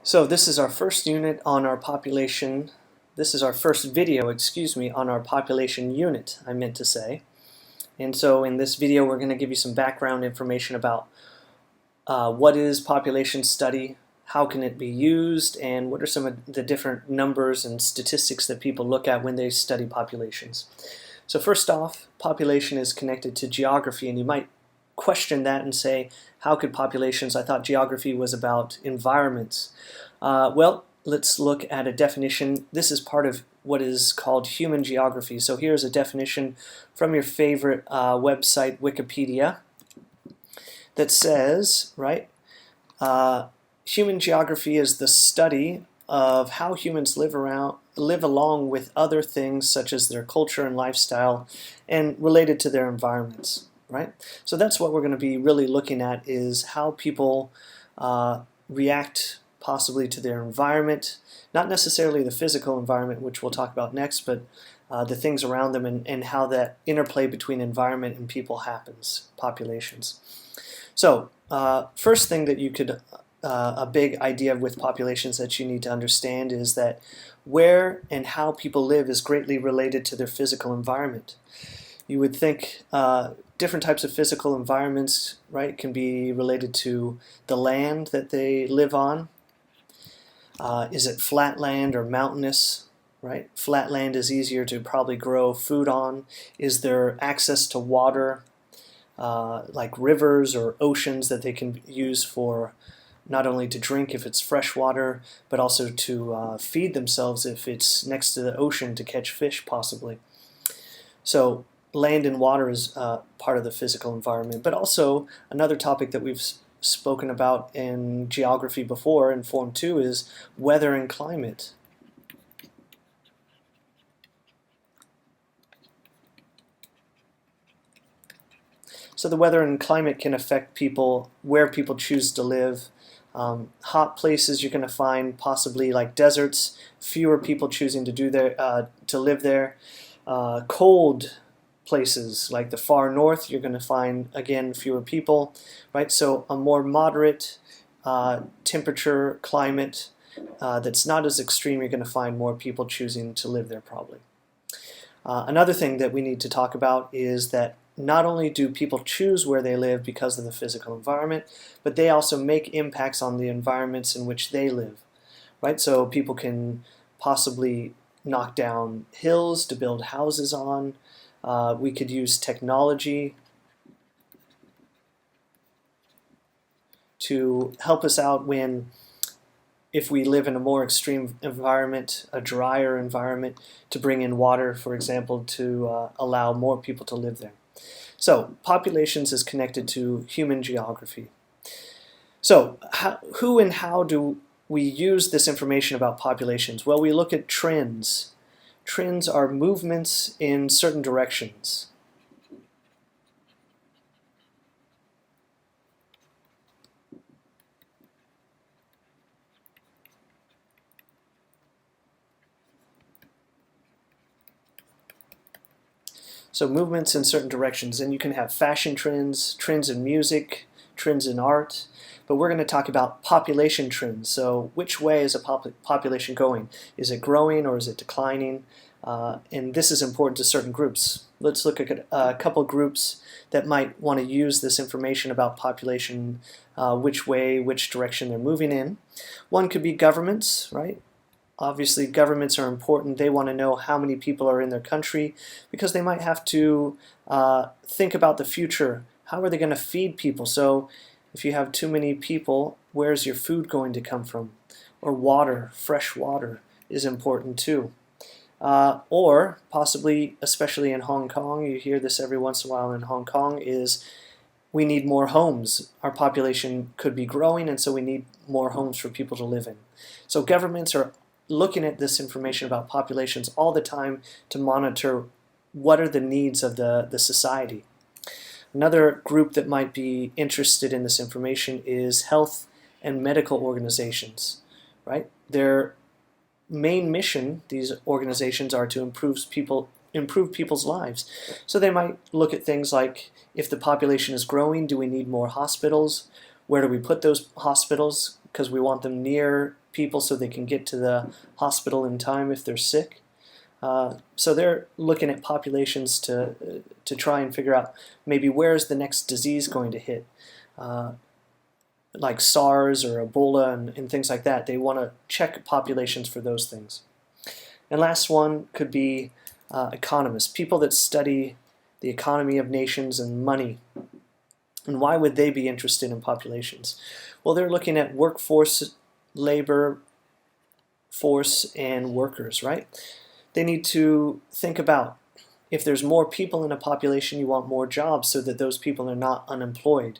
So this is our first unit on our population. This is our first video, excuse me, on our population unit, I meant to say. And so in this video we're going to give you some background information about what is population study, how can it be used, and what are some of the different numbers and statistics that people look at when they study populations. So first off, population is connected to geography, and you might question that and say, how could populations, I thought geography was about environments. Well, let's look at a definition. This is part of what is called human geography. So here's a definition from your favorite website, Wikipedia, that says, right, human geography is the study of how humans live along with other things such as their culture and lifestyle and related to their environments, right? So that's what we're going to be really looking at, is how people react possibly to their environment, not necessarily the physical environment, which we'll talk about next, but the things around them and how that interplay between environment and people happens, populations. So first thing that you could, a big idea with populations that you need to understand is that where and how people live is greatly related to their physical environment. You would think different types of physical environments, right, can be related to the land that they live on. Is it flat land or mountainous? Right? Flat land is easier to probably grow food on. Is there access to water, like rivers or oceans that they can use for not only to drink if it's fresh water, but also to feed themselves if it's next to the ocean to catch fish possibly. So land and water is part of the physical environment, but also another topic that we've spoken about in geography before in Form 2 is weather and climate. So the weather and climate can affect people, where people choose to live. Hot places you're going to find possibly like deserts, fewer people choosing to live there. Cold places like the far north, you're going to find again fewer people, right? So a more moderate temperature climate that's not as extreme, you're going to find more people choosing to live there probably. Another thing that we need to talk about is that not only do people choose where they live because of the physical environment, but they also make impacts on the environments in which they live, right? So people can possibly knock down hills to build houses on. We could use technology to help us out if we live in a more extreme environment, a drier environment, to bring in water, for example, to allow more people to live there. So populations is connected to human geography. So who and how do we use this information about populations? Well, we look at trends. Trends are movements in certain directions. So movements in certain directions, and you can have fashion trends, trends in music, trends in art, but we're going to talk about population trends. So which way is a population going? Is it growing or is it declining? And this is important to certain groups. Let's look at a couple groups that might want to use this information about population, which way, which direction they're moving in. One could be governments, right? Obviously, governments are important. They want to know how many people are in their country because they might have to think about the future. How are they going to feed people? So if you have too many people, where's your food going to come from? Or water, fresh water is important too. Or possibly, especially in Hong Kong, you hear this every once in a while in Hong Kong, is we need more homes. Our population could be growing, and so we need more homes for people to live in. So governments are looking at this information about populations all the time to monitor what are the needs of the society. Another group that might be interested in this information is health and medical organizations, right? Their main mission, these organizations, are to improve people's lives. So they might look at things like, if the population is growing, do we need more hospitals? Where do we put those hospitals? Because we want them near people so they can get to the hospital in time if they're sick. So they're looking at populations to try and figure out maybe where's the next disease going to hit, like SARS or Ebola and things like that. They want to check populations for those things. And last one could be economists, people that study the economy of nations and money. And why would they be interested in populations? Well, they're looking at workforce, labor force, and workers, right? They need to think about if there's more people in a population, you want more jobs so that those people are not unemployed.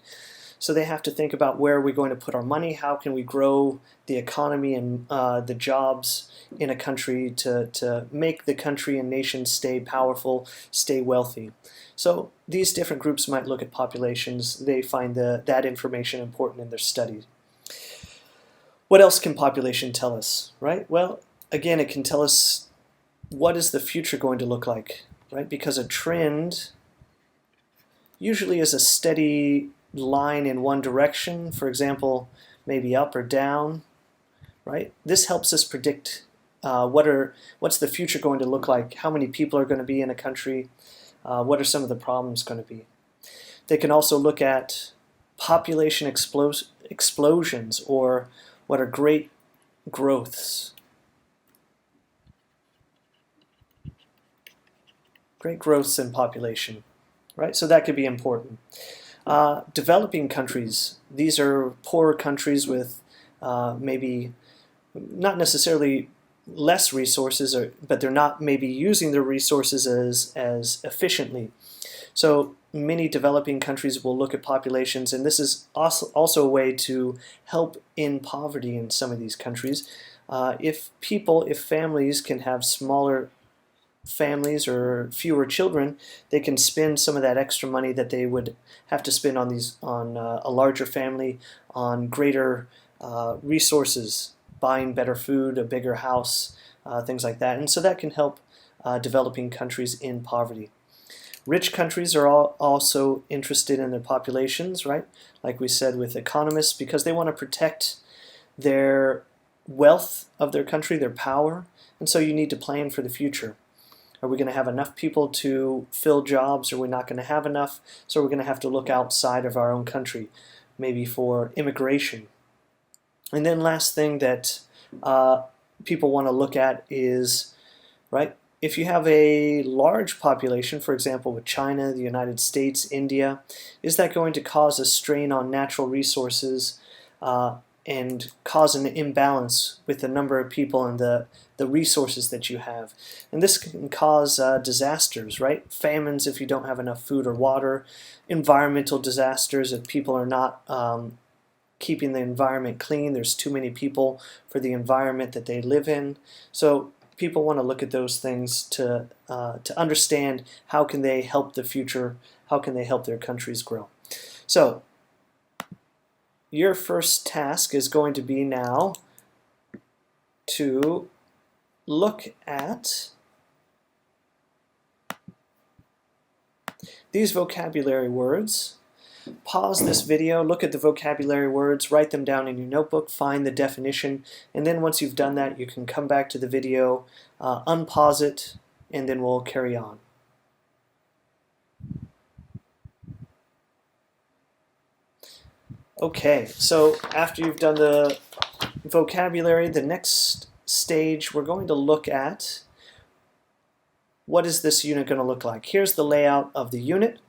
So they have to think about where are we going to put our money, how can we grow the economy and the jobs in a country to make the country and nation stay powerful, stay wealthy. So these different groups might look at populations. They find that information important in their study. What else can population tell us, right? Well, again, it can tell us what is the future going to look like, right? Because a trend usually is a steady line in one direction, for example, maybe up or down, right? This helps us predict what's the future going to look like, how many people are going to be in a country, what are some of the problems going to be. They can also look at population explosions, or what are great growths. Great growths in population, right? So that could be important. Developing countries, these are poorer countries with maybe not necessarily less resources, but they're not maybe using their resources as efficiently. So many developing countries will look at populations, and this is also a way to help in poverty in some of these countries. If families can have smaller families or fewer children, they can spend some of that extra money that they would have to spend on a larger family, on greater resources, buying better food, a bigger house, things like that. And so that can help developing countries in poverty. Rich countries are also interested in their populations, right? Like we said with economists, because they want to protect their wealth of their country, their power, and so you need to plan for the future. Are we going to have enough people to fill jobs? Or are we not going to have enough? So we're going to have to look outside of our own country, maybe for immigration. And then last thing that people want to look at is, right, if you have a large population, for example, with China, the United States, India, is that going to cause a strain on natural resources and cause an imbalance with the number of people and the resources that you have? And this can cause disasters, right? Famines if you don't have enough food or water, environmental disasters if people are not keeping the environment clean, there's too many people for the environment that they live in. So people want to look at those things to understand how can they help the future, how can they help their countries grow. So your first task is going to be now to look at these vocabulary words. Pause this video, look at the vocabulary words, write them down in your notebook, find the definition, and then once you've done that, you can come back to the video, unpause it, and then we'll carry on. Okay, so after you've done the vocabulary, the next stage we're going to look at what is this unit going to look like. Here's the layout of the unit.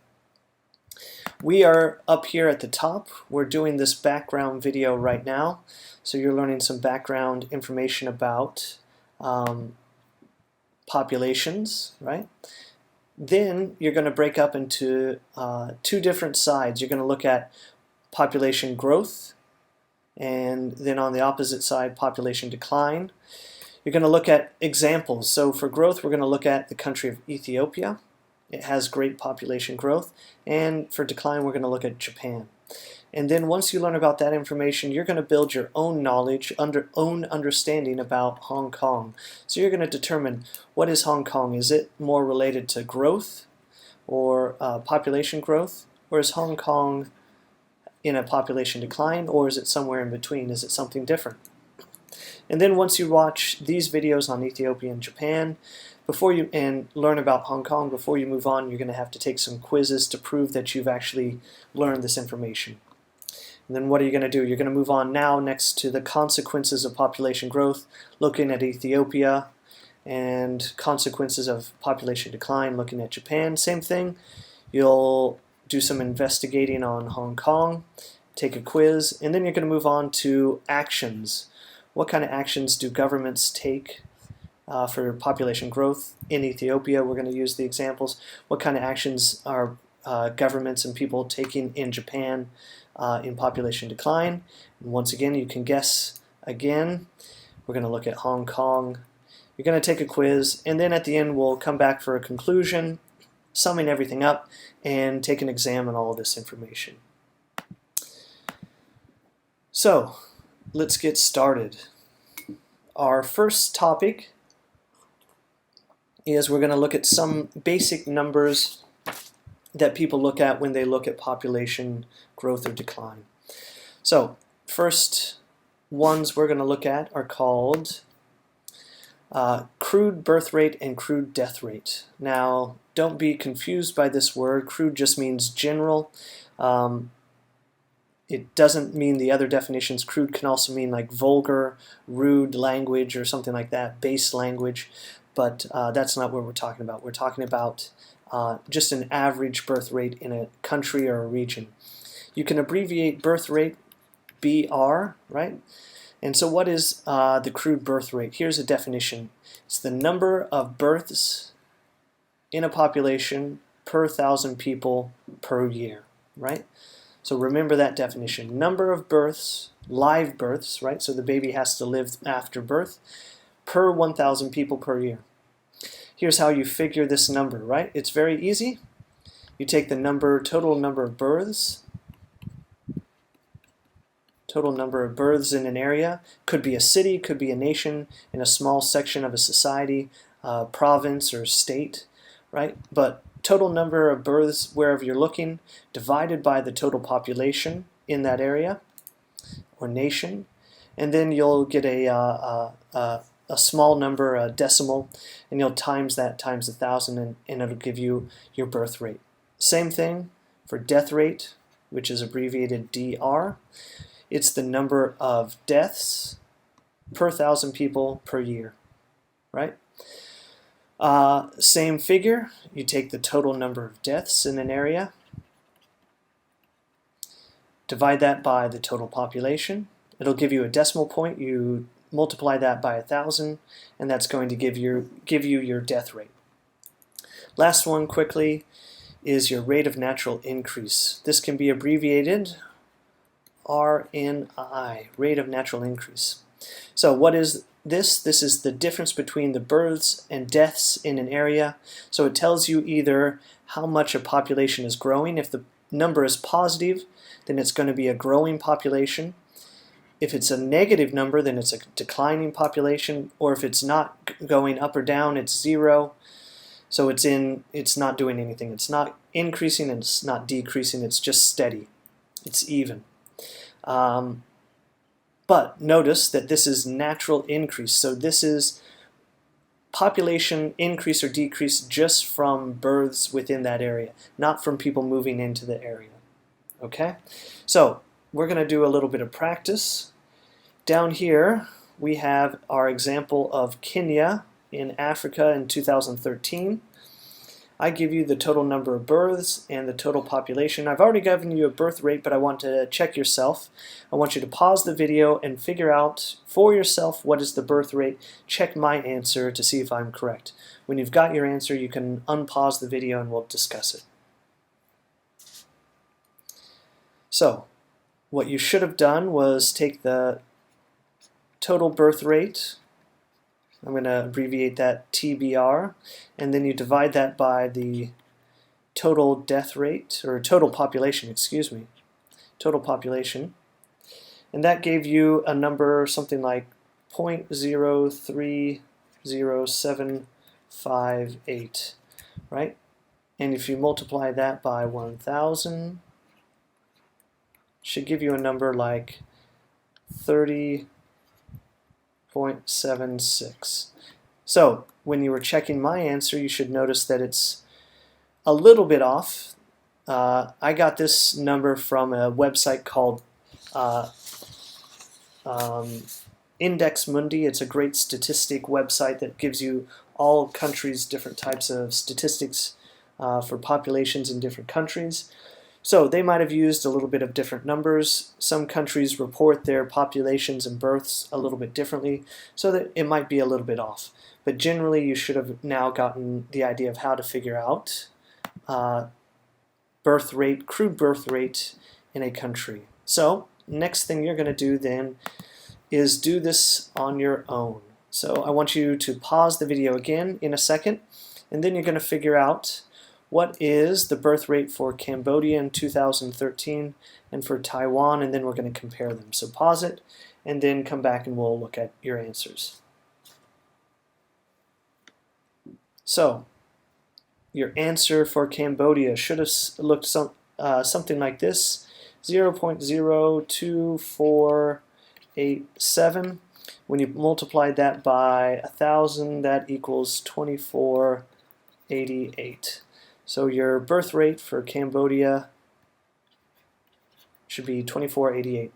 We are up here at the top. We're doing this background video right now, so you're learning some background information about populations, right? Then you're going to break up into two different sides. You're going to look at population growth, and then on the opposite side, population decline. You're going to look at examples. So for growth, we're going to look at the country of Ethiopia. It has great population growth. And for decline, we're going to look at Japan. And then once you learn about that information, you're going to build your own knowledge, own understanding about Hong Kong. So you're going to determine, what is Hong Kong? Is it more related to growth or population growth? Or is Hong Kong in a population decline? Or is it somewhere in between? Is it something different? And then once you watch these videos on Ethiopia and Japan, and learn about Hong Kong, before you move on, you're going to have to take some quizzes to prove that you've actually learned this information. And then what are you going to do? You're going to move on now next to the consequences of population growth, looking at Ethiopia, and consequences of population decline, looking at Japan. Same thing. You'll do some investigating on Hong Kong, take a quiz, and then you're going to move on to actions. What kind of actions do governments take for population growth in Ethiopia? We're going to use the examples. What kind of actions are governments and people taking in Japan in population decline? And once again, you can guess again. We're going to look at Hong Kong. You're going to take a quiz, and then at the end we'll come back for a conclusion, summing everything up, and take an exam on all of this information. So, let's get started. Our first topic is we're going to look at some basic numbers that people look at when they look at population growth or decline. So, first ones we're going to look at are called crude birth rate and crude death rate. Now, don't be confused by this word. Crude just means general. It doesn't mean the other definitions. Crude can also mean like vulgar, rude language or something like that, base language, but that's not what we're talking about. We're talking about just an average birth rate in a country or a region. You can abbreviate birth rate BR, right? And so what is the crude birth rate? Here's a definition. It's the number of births in a population per 1,000 people per year, right? So remember that definition. Number of births, live births, right? So the baby has to live after birth, per 1,000 people per year. Here's how you figure this number, right? It's very easy. You take the total number of births, total number of births in an area. Could be a city, could be a nation, in a small section of a society, province or state, right? But total number of births wherever you're looking, divided by the total population in that area or nation, and then you'll get a small number, a decimal, and you'll times that times 1,000, and it'll give you your birth rate. Same thing for death rate, which is abbreviated DR. It's the number of deaths per 1,000 people per year, right? Same figure, you take the total number of deaths in an area, divide that by the total population. It'll give you a decimal point. You multiply that by 1,000, and that's going to give you your death rate. Last one quickly is your rate of natural increase. This can be abbreviated RNI, rate of natural increase. So what is this? This is the difference between the births and deaths in an area. So it tells you either how much a population is growing. If the number is positive, then it's going to be a growing population. If it's a negative number, then it's a declining population. Or if it's not going up or down, it's zero. So it's not doing anything. It's not increasing and it's not decreasing. It's just steady. It's even. But notice that this is natural increase. So this is population increase or decrease just from births within that area, not from people moving into the area. Okay? So we're going to do a little bit of practice. Down here we have our example of Kenya in Africa in 2013. I give you the total number of births and the total population. I've already given you a birth rate, but I want to check yourself. I want you to pause the video and figure out for yourself what is the birth rate. Check my answer to see if I'm correct. When you've got your answer, you can unpause the video and we'll discuss it. So, what you should have done was take the total birth rate, I'm going to abbreviate that TBR, and then you divide that by the total death rate, or total population, excuse me, total population, and that gave you a number something like 0.030758, right? And if you multiply that by 1,000, should give you a number like 30 0.76. So when you were checking my answer, you should notice that it's a little bit off. I got this number from a website called Index Mundi. It's a great statistic website that gives you all countries' different types of statistics for populations in different countries. So they might have used a little bit of different numbers. Some countries report their populations and births a little bit differently, so that it might be a little bit off. But generally, you should have now gotten the idea of how to figure out birth rate, crude birth rate in a country. So next thing you're going to do then is do this on your own. So I want you to pause the video again in a second, and then you're going to figure out what is the birth rate for Cambodia in 2013 and for Taiwan, and then we're going to compare them. So pause it and then come back and we'll look at your answers. So your answer for Cambodia should have looked something like this: 0.02487. When you multiply that by 1,000, that equals 2488. So your birth rate for Cambodia should be 2488.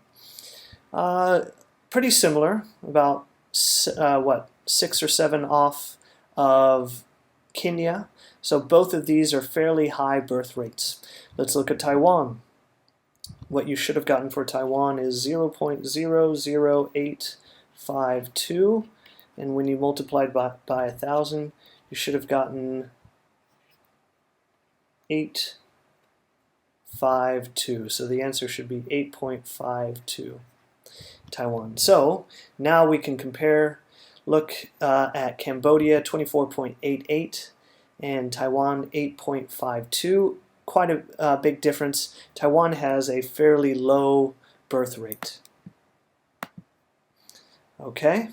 Pretty similar, about 6 or 7 off of Kenya. So both of these are fairly high birth rates. Let's look at Taiwan. What you should have gotten for Taiwan is 0.00852, and when you multiplied by 1,000, you should have gotten 852. So the answer should be 8.52, Taiwan. So now we can compare. Look at Cambodia, 24.88, and Taiwan, 8.52. Quite a big difference. Taiwan has a fairly low birth rate. Okay,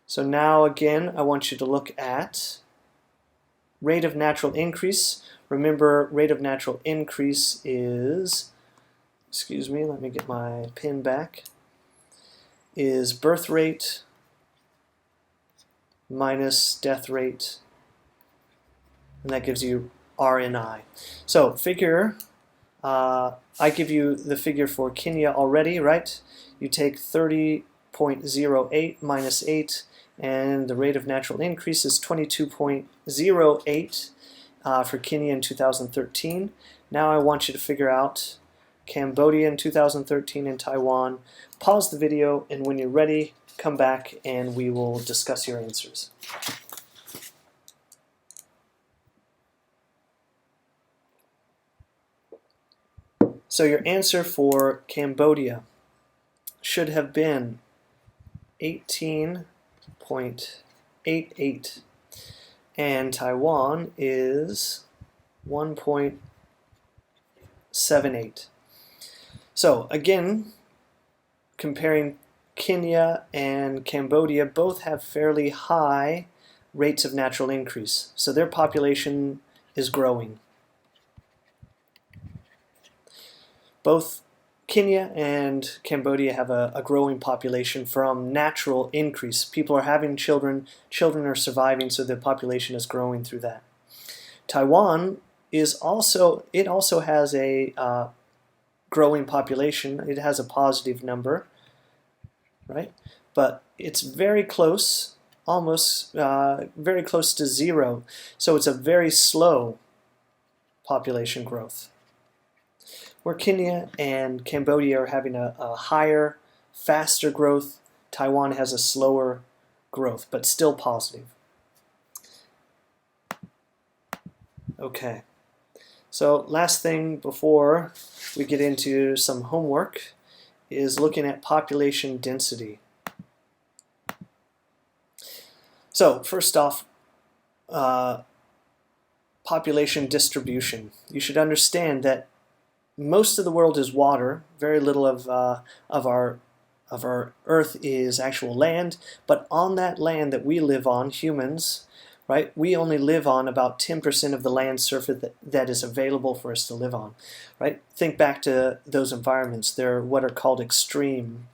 so now again I want you to look at rate of natural increase. Remember, rate of natural increase is, excuse me, let me get my pen back, is birth rate minus death rate, and that gives you RNI. So figure, I give you the figure for Kenya already, right? You take 30.08 minus 8, and the rate of natural increase is 22.08 for Kenya in 2013. Now I want you to figure out Cambodia in 2013 and Taiwan. Pause the video, and when you're ready, come back and we will discuss your answers. So your answer for Cambodia should have been 18.88, and Taiwan is 1.78. So again, comparing Kenya and Cambodia, both have fairly high rates of natural increase. So their population is growing. Both Kenya and Cambodia have a growing population from natural increase. People are having children, children are surviving, so the population is growing through that. Taiwan is also has a growing population. It has a positive number, right? But it's very close, almost very close to 0. So it's a very slow population growth. Where Kenya and Cambodia are having a higher, faster growth, Taiwan has a slower growth, but still positive. Okay, so last thing before we get into some homework is looking at population density. So first off, population distribution. You should understand that most of the world is water. Very little of our Earth is actual land. But on that land that we live on, humans, right? We only live on about 10% of the land surface that is available for us to live on, right? Think back to those environments. They're what are called extreme.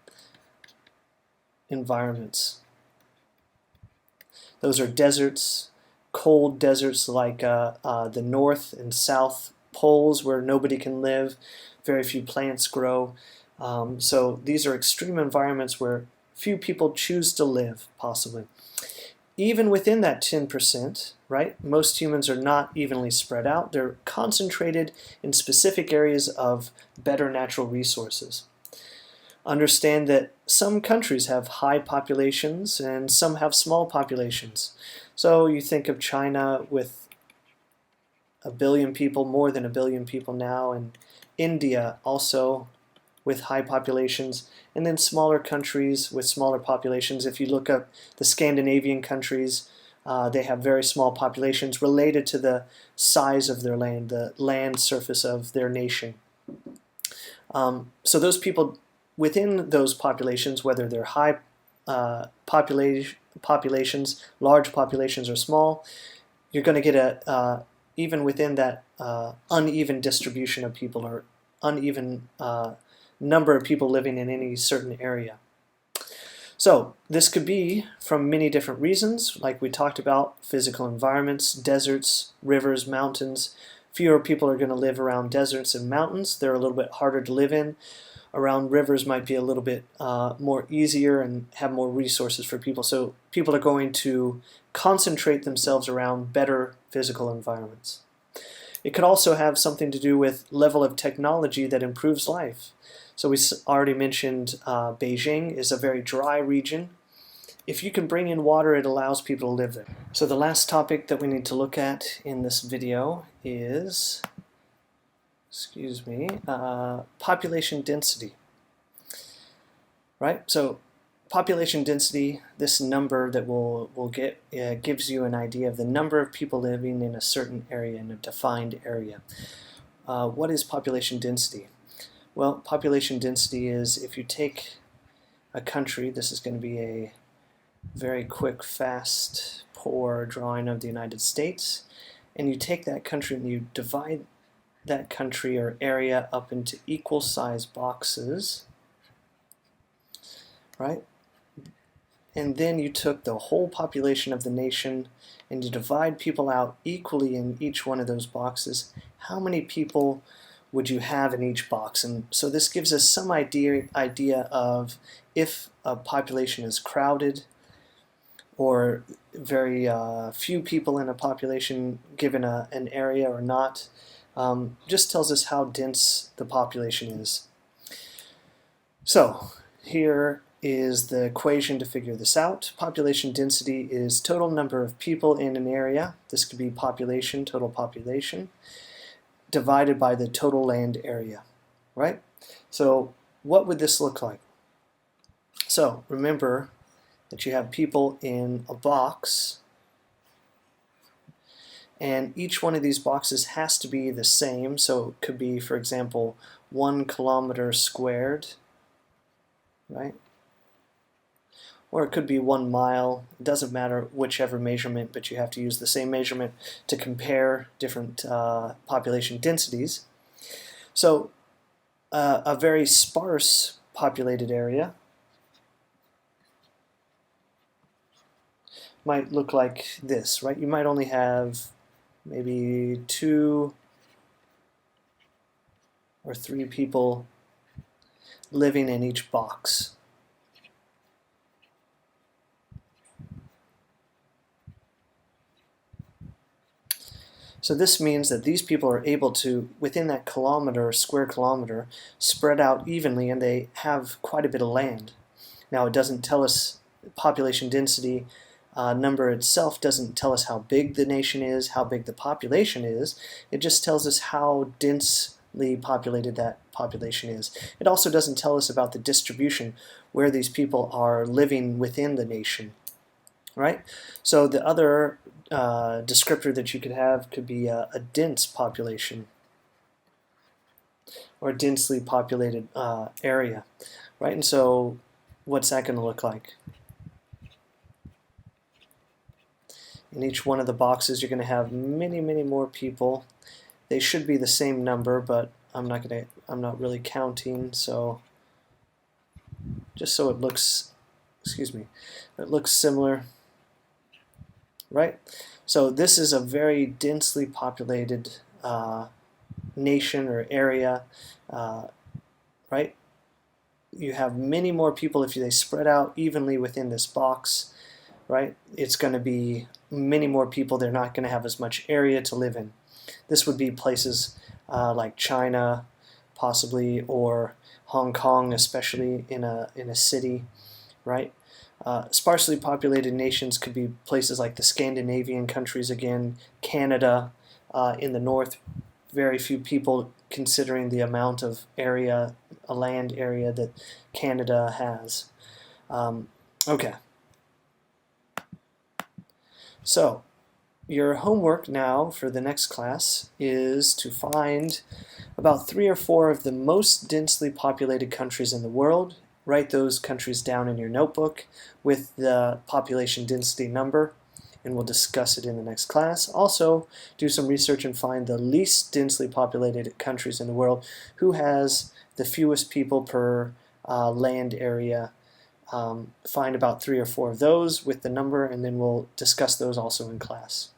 environments. Those are deserts, cold deserts like the north and south poles where nobody can live, very few plants grow. So these are extreme environments where few people choose to live, possibly. Even within that 10%, right, most humans are not evenly spread out. They're concentrated in specific areas of better natural resources. Understand that some countries have high populations and some have small populations. So you think of China with 1 billion people, more than 1 billion people now, and India also with high populations, and then smaller countries with smaller populations. If you look up the Scandinavian countries, they have very small populations related to the size of their land, the land surface of their nation. So those people within those populations, whether they're high populations, large populations, or small, you're going to get a even within that uneven distribution of people or uneven number of people living in any certain area. So this could be from many different reasons, like we talked about: physical environments, deserts, rivers, mountains. Fewer people are going to live around deserts and mountains. They're a little bit harder to live in. Around rivers might be a little bit more easier and have more resources for people. So people are going to concentrate themselves around better physical environments. It could also have something to do with level of technology that improves life. So we already mentioned Beijing is a very dry region. If you can bring in water, it allows people to live there. So the last topic that we need to look at in this video is, population density. Right? So population density, this number that we'll get, gives you an idea of the number of people living in a certain area, in a defined area. What is population density? Well, population density is if you take a country, this is going to be a very quick, fast, poor drawing of the United States, and you take that country and you divide that country or area up into equal size boxes, right? And then you took the whole population of the nation and you divide people out equally in each one of those boxes. How many people would you have in each box? And so this gives us some idea of if a population is crowded or very few people in a population given an area or not. Just tells us how dense the population is. So here is the equation to figure this out. Population density is total number of people in an area. This could be population, total population, divided by the total land area, right? So what would this look like? So remember that you have people in a box, and each one of these boxes has to be the same. So it could be, for example, 1 kilometer squared, right? Or it could be 1 mile. It doesn't matter whichever measurement, but you have to use the same measurement to compare different population densities. So a very sparse populated area might look like this, right? You might only have maybe 2 or 3 people living in each box. So this means that these people are able to, within that kilometer or square kilometer, spread out evenly, and they have quite a bit of land. Now it doesn't tell us population density number itself doesn't tell us how big the nation is, how big the population is. It just tells us how densely populated that population is. It also doesn't tell us about the distribution, where these people are living within the nation. Right? So the other descriptor that you could have could be a dense population or a densely populated area. Right? And so what's that going to look like? In each one of the boxes you're going to have many, many more people. They should be the same number, but I'm not really counting, so just so it looks excuse me, that looks similar, right? So this is a very densely populated nation or area, right? You have many more people if they spread out evenly within this box, right? It's going to be many more people. They're not going to have as much area to live in. This would be places like China, possibly, or Hong Kong, especially in a city, right? Sparsely populated nations could be places like the Scandinavian countries again, Canada in the north, very few people considering the amount of area, land area that Canada has. Okay. So, your homework now for the next class is to find about 3 or 4 of the most densely populated countries in the world. Write those countries down in your notebook with the population density number, and we'll discuss it in the next class. Also, do some research and find the least densely populated countries in the world. Who has the fewest people per land area? Find about 3 or 4 of those with the number, and then we'll discuss those also in class.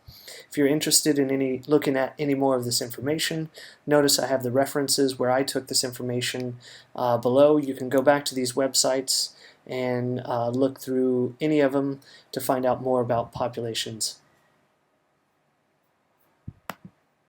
If you're interested in looking at any more of this information, notice I have the references where I took this information below. You can go back to these websites and look through any of them to find out more about populations.